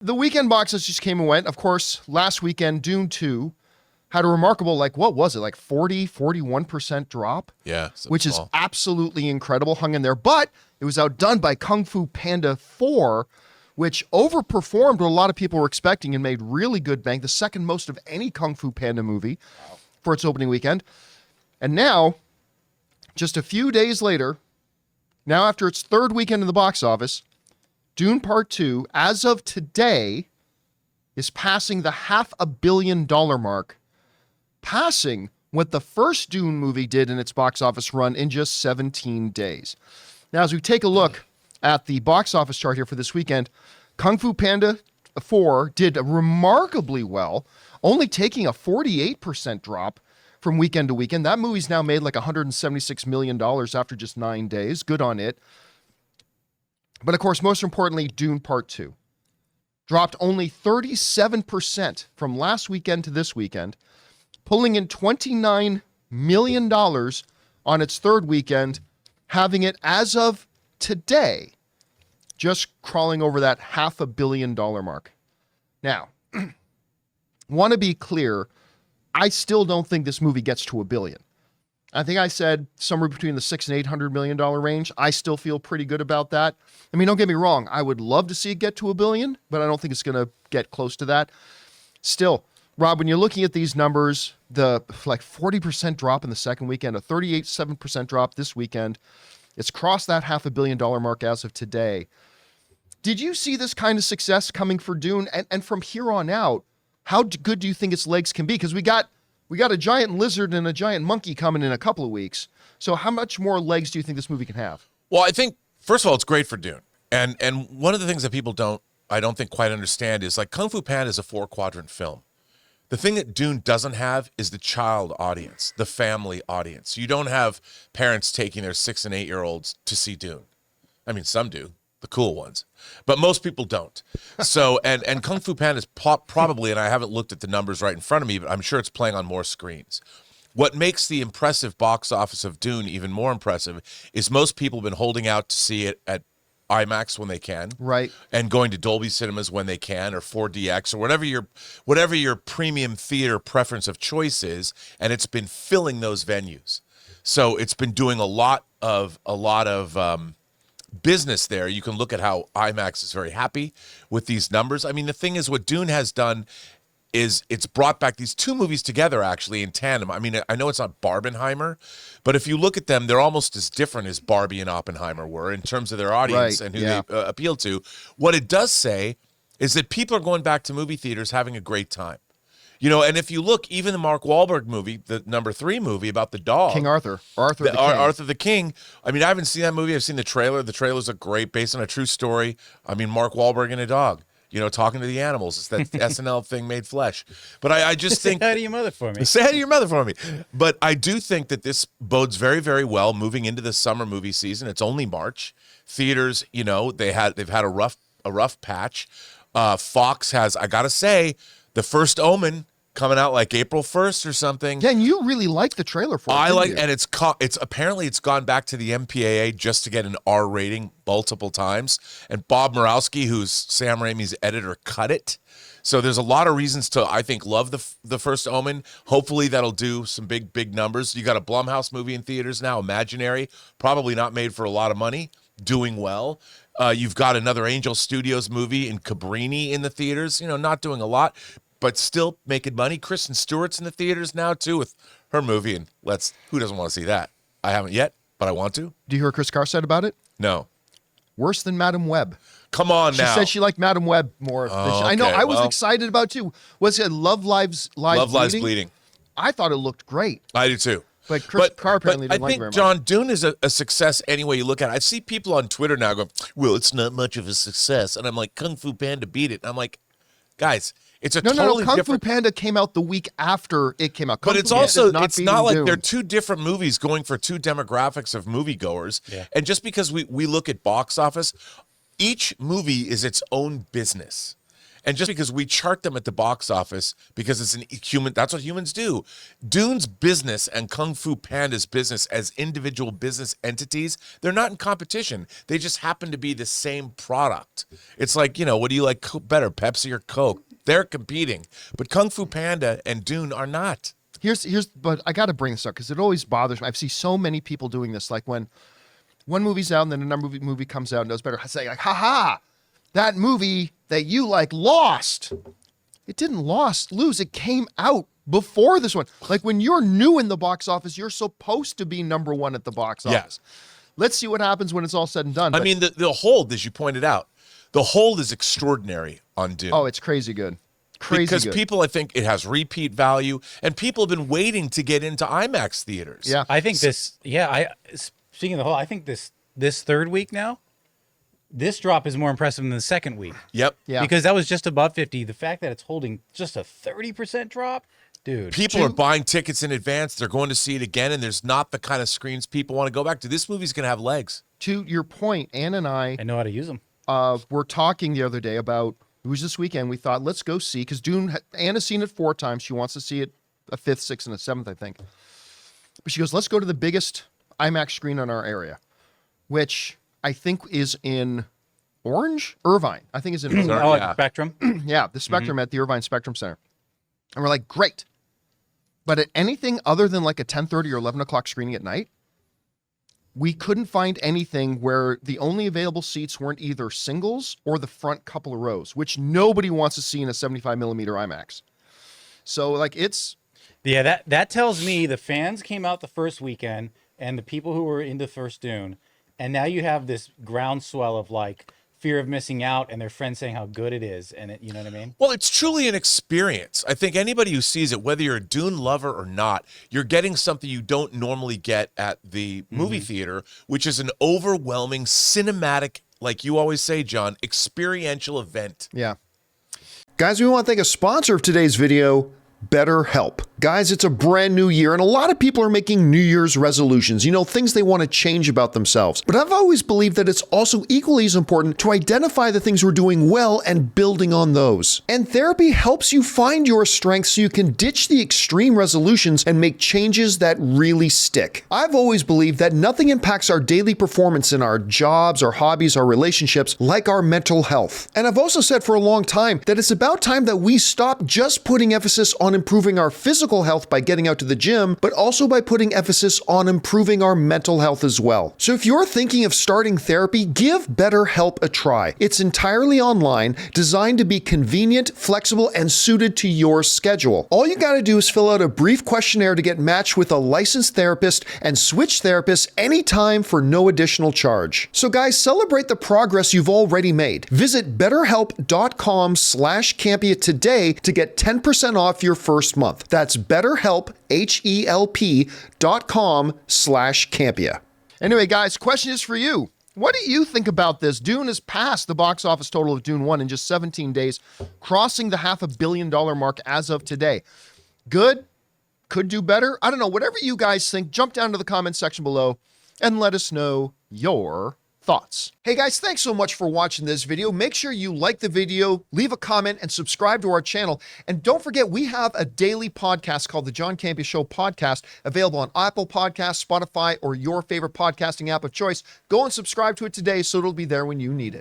The weekend boxes just came and went. Of course, last weekend, Dune 2 had a remarkable, what was it? 41% drop? Yeah. Which is absolutely incredible, hung in there. But it was outdone by Kung Fu Panda 4, which overperformed what a lot of people were expecting and made really good bank, the second most of any Kung Fu Panda movie for its opening weekend. And now, just a few days later, now after its third weekend in the box office, Dune Part 2, as of today, is passing the $500 million mark, passing what the first Dune movie did in its box office run in just 17 days. Now, as we take a look at the box office chart here for this weekend, Kung Fu Panda 4 did remarkably well, only taking a 48% drop from weekend to weekend. That movie's now made $176 million after just 9 days. Good on it. But of course, most importantly, Dune Part 2 dropped only 37% from last weekend to this weekend, pulling in $29 million on its third weekend, having it, as of today, just crawling over that $500 million mark. Now, want to be clear, I still don't think this movie gets to $1 billion. I think I said somewhere between the $600 and $800 million range. I still feel pretty good about that. I mean, don't get me wrong. I would love to see it get to $1 billion, but I don't think it's going to get close to that. Still, Rob, when you're looking at these numbers, the 40% drop in the second weekend, a 38.7% drop this weekend, it's crossed that $500 million mark as of today. Did you see this kind of success coming for Dune? And from here on out, how good do you think its legs can be? Because we got a giant lizard and a giant monkey coming in a couple of weeks. So how much more legs do you think this movie can have? Well, I think, first of all, it's great for Dune. And one of the things that people I don't think quite understand is Kung Fu Panda is a 4-quadrant film. The thing that Dune doesn't have is the child audience, the family audience. You don't have parents taking their 6 and 8-year-olds to see Dune. I mean, some do, the cool ones, but most people don't. So, and Kung Fu Panda is probably, and I haven't looked at the numbers right in front of me, but I'm sure it's playing on more screens. What makes the impressive box office of Dune even more impressive is most people have been holding out to see it at IMAX when they can, right, and going to Dolby Cinemas when they can, or 4DX, or whatever your premium theater preference of choice is, and it's been filling those venues. So it's been doing a lot of business there. You can look at how IMAX is very happy with these numbers. I mean, the thing is, what Dune has done is it's brought back these two movies together, actually, in tandem. I mean, I know it's not Barbenheimer, but if you look at them, they're almost as different as Barbie and Oppenheimer were in terms of their audience, right, and who they appeal to. What it does say is that people are going back to movie theaters having a great time. And if you look, even the Mark Wahlberg movie, the number 3 movie about the dog. King Arthur. Arthur the King. I mean, I haven't seen that movie. I've seen the trailer. The trailers are great, based on a true story. I mean, Mark Wahlberg and a dog. Talking to the animals. It's that SNL thing made flesh. But I just think... Say hi to your mother for me. Say hi to your mother for me. But I do think that this bodes very, very well moving into the summer movie season. It's only March. Theaters, they've had a rough patch. Fox has, I got to say, The First Omen coming out April 1st or something. Yeah, and you really like the trailer for it. I like, and it's apparently it's gone back to the MPAA just to get an R rating multiple times. And Bob Murawski, who's Sam Raimi's editor, cut it. So there's a lot of reasons to, I think, love the First Omen. Hopefully that'll do some big numbers. You got a Blumhouse movie in theaters now, Imaginary, probably not made for a lot of money, doing well. You've got another Angel Studios movie in Cabrini in the theaters, not doing a lot, but still making money. Kristen Stewart's in the theaters now, too, with her movie, and who doesn't want to see that? I haven't yet, but I want to. Do you hear what Chris Carr said about it? No. Worse than Madam Web. Come on now. She said she liked Madam Web more. I know, I was excited about it, too. Was it Love Lives Bleeding? I thought it looked great. I do, too. But Chris Carr apparently didn't like it very much. I think, John, Dune is a success any way you look at it. I see people on Twitter now going, well, it's not much of a success. And I'm like, Kung Fu Panda beat it. And I'm like, guys, it's a totally Kung different... Fu Panda came out the week after it came out. But it's also, it's not like they're two different movies going for two demographics of moviegoers. Yeah. And just because we look at box office, each movie is its own business. And just because we chart them at the box office, because it's an human, that's what humans do. Dune's business and Kung Fu Panda's business as individual business entities, they're not in competition. They just happen to be the same product. It's like, what do you like better, Pepsi or Coke? They're competing. But Kung Fu Panda and Dune are not. But I got to bring this up because it always bothers me. I've seen so many people doing this. Like when one movie's out and then another movie comes out and does better. I say like, haha, that movie that you like lost. It didn't lose. It came out before this one. Like when you're new in the box office, you're supposed to be number one at the box office. Let's see what happens when it's all said and done. I mean, the hold, as you pointed out, the hold is extraordinary on Dune. Oh, it's crazy good. Because people, I think it has repeat value, and people have been waiting to get into IMAX theaters. Yeah, I think speaking of the whole, I think this third week now, this drop is more impressive than the second week. Yep. Yeah. Because that was just above 50. The fact that it's holding just a 30% drop, dude. People are buying tickets in advance. They're going to see it again, and there's not the kind of screens people want to go back to. This movie's going to have legs. To your point, Ann and I know how to use them. Were talking the other day about, it was this weekend, we thought, let's go see, because Dune, Anna's seen it 4 times. She wants to see it a 5th, 6th, and a 7th, I think. But she goes, let's go to the biggest IMAX screen in our area, which I think is in Irvine. I think is in Irvine. Oh, at Spectrum? Yeah, the Spectrum at the Irvine Spectrum Center. And we're like, great. But at anything other than like a 10:30 or 11 o'clock screening at night, we couldn't find anything where the only available seats weren't either singles or the front couple of rows, which nobody wants to see in a 75 millimeter IMAX. So like Yeah, that tells me the fans came out the first weekend and the people who were into first Dune, and now you have this groundswell of like fear of missing out and their friends saying how good it is, and you know what I mean? Well, it's truly an experience. I think anybody who sees it, whether you're a Dune lover or not, you're getting something you don't normally get at the movie theater, which is an overwhelming cinematic, like you always say, John, experiential event. Yeah. Guys, we want to thank a sponsor of today's video, BetterHelp. Guys, it's a brand new year, and a lot of people are making New Year's resolutions, things they want to change about themselves. But I've always believed that it's also equally as important to identify the things we're doing well and building on those. And therapy helps you find your strengths so you can ditch the extreme resolutions and make changes that really stick. I've always believed that nothing impacts our daily performance in our jobs, our hobbies, our relationships like our mental health. And I've also said for a long time that it's about time that we stop just putting emphasis on improving our physical health by getting out to the gym, but also by putting emphasis on improving our mental health as well. So if you're thinking of starting therapy, give BetterHelp a try. It's entirely online, designed to be convenient, flexible, and suited to your schedule. All you gotta do is fill out a brief questionnaire to get matched with a licensed therapist and switch therapists anytime for no additional charge. So guys, celebrate the progress you've already made. Visit betterhelp.com/Campea today to get 10% off your first month. That's BetterHelp, HELP.com/Campea. Anyway, guys, question is for you. What do you think about this? Dune has passed the box office total of Dune 1 in just 17 days, crossing the $500 million mark as of today. Good? Could do better? I don't know. Whatever you guys think, jump down to the comment section below and let us know your thoughts. Hey guys, thanks so much for watching this video. Make sure you like the video, leave a comment, and subscribe to our channel. And don't forget, we have a daily podcast called the John Campea Show podcast, available on Apple Podcasts, Spotify, or your favorite podcasting app of choice. Go and subscribe to it today so it'll be there when you need it.